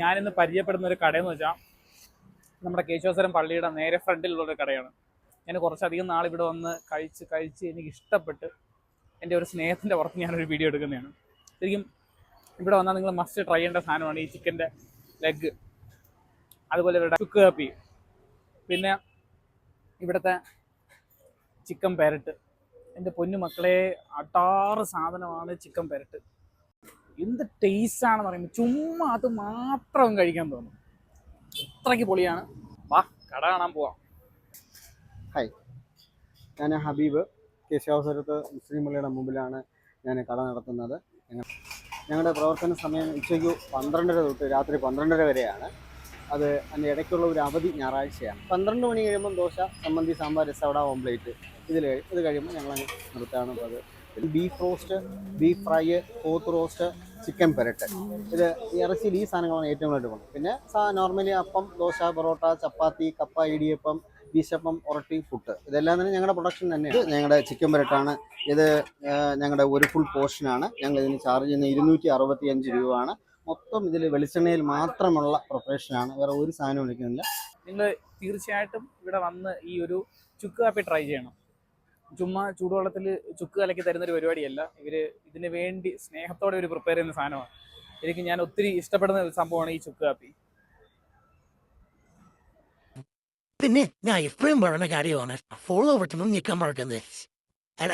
ഞാനിന്ന് പരിചയപ്പെടുന്ന ഒരു കടയെന്ന് വെച്ചാൽ നമ്മുടെ കേശവസ്വരം പള്ളിയുടെ നേരെ ഫ്രണ്ടിലുള്ളൊരു കടയാണ്. ഞാൻ കുറച്ചധികം നാൾ ഇവിടെ വന്ന് കഴിച്ച് എനിക്ക് ഇഷ്ടപ്പെട്ട് എൻ്റെ ഒരു സ്നേഹത്തിൻ്റെ പുറത്ത് ഞാനൊരു വീഡിയോ എടുക്കുന്നതാണ്. ശരിക്കും ഇവിടെ വന്നാൽ നിങ്ങൾ മസ്റ്റ് ട്രൈ ചെയ്യേണ്ട സാധനമാണ് ഈ ചിക്കൻ്റെ ലെഗ്, അതുപോലെ ഇവരുടെ ചുക്ക് കാപ്പി, പിന്നെ ഇവിടുത്തെ ചിക്കൻ പെരട്ട്. എൻ്റെ പൊന്നു മക്കളെ, അടാറ് സാധനമാണ് ചിക്കൻ പെരട്ട്. എന്ത് ടേസ്റ്റാണെന്ന് പറയുമ്പോൾ ചുമ്മാ അത് മാത്രം കഴിക്കാൻ തോന്നും, അത്രയ്ക്ക് പൊളിയാണ്. വാ കട കാണാൻ പോവാം. ഹായ്, ഞാൻ ഹബീബ്. കേശവാസുരത്ത് മുസ്ലിം പള്ളിയുടെ മുമ്പിലാണ് ഞാൻ കട നടത്തുന്നത്. ഞങ്ങളുടെ പ്രവർത്തന സമയം ഉച്ചയ്ക്ക് 12:30 തൊട്ട് രാത്രി 12:30 വരെയാണ്. അത് അതിൻ്റെ ഇടയ്ക്കുള്ള ഒരു അവധി ഞായറാഴ്ചയാണ്. 12 മണി കഴിയുമ്പം ദോശ, ചമ്മന്തി, സാമ്പാർ, രസവട, ഓംപ്ലേറ്റ് ഇത് കഴിയുമ്പോൾ ഞങ്ങൾ നിർത്തുകയാണ്. അത് ബീഫ് റോസ്റ്റ്, ബീഫ് ഫ്രൈ, പോത്ത് റോസ്റ്റ്, ചിക്കൻ പെരട്ട്, ഇത് ഇറച്ചിയിൽ ഈ സാധനങ്ങളാണ് ഏറ്റവും കൂടുതൽ പോകുന്നത്. പിന്നെ നോർമലി അപ്പം, ദോശ, പൊറോട്ട, ചപ്പാത്തി, കപ്പ, ഇടിയപ്പം, ബീശപ്പം, ഉറട്ടി, പുട്ട്, ഇതെല്ലാം തന്നെ ഞങ്ങളുടെ പ്രൊഡക്ഷൻ തന്നെയാണ്. ഞങ്ങളുടെ ചിക്കൻ പെരട്ടാണ് ഇത്. ഞങ്ങളുടെ ഒരു ഫുൾ പോർഷനാണ്. ഞങ്ങൾ ഇതിന് ചാർജ് ചെയ്യുന്ന 265 രൂപയാണ്. മൊത്തം ഇതിൽ വെളിച്ചെണ്ണയിൽ മാത്രമുള്ള പ്രിപ്പറേഷനാണ്, വേറെ ഒരു സാധനവും എടുക്കുന്നില്ല. നിങ്ങൾ തീർച്ചയായിട്ടും ഇവിടെ വന്ന് ഈ ഒരു ചുക്ക് കാപ്പി ട്രൈ ചെയ്യണം. ചുമ്മാ ചൂടുവെള്ളത്തിൽ ചുക്ക് കലക്കി തരുന്നൊരു പരിപാടിയല്ല, ഇവർ ഇതിന് വേണ്ടി സ്നേഹത്തോടെ ഒരു പ്രിപ്പയർ ചെയ്യുന്ന സാധനമാണ്. ഞാൻ ഒത്തിരി ഇഷ്ടപ്പെടുന്ന ഒരു സംഭവമാണ് ഈ ചുക്ക് കാപ്പി. പിന്നെ ഞാൻ എപ്പോഴും പറയുന്ന കാര്യമാണ്, ഫോളോ പറ്റുമ്പോൾ നിൽക്കാൻ മറക്കുന്നത്. അല്ല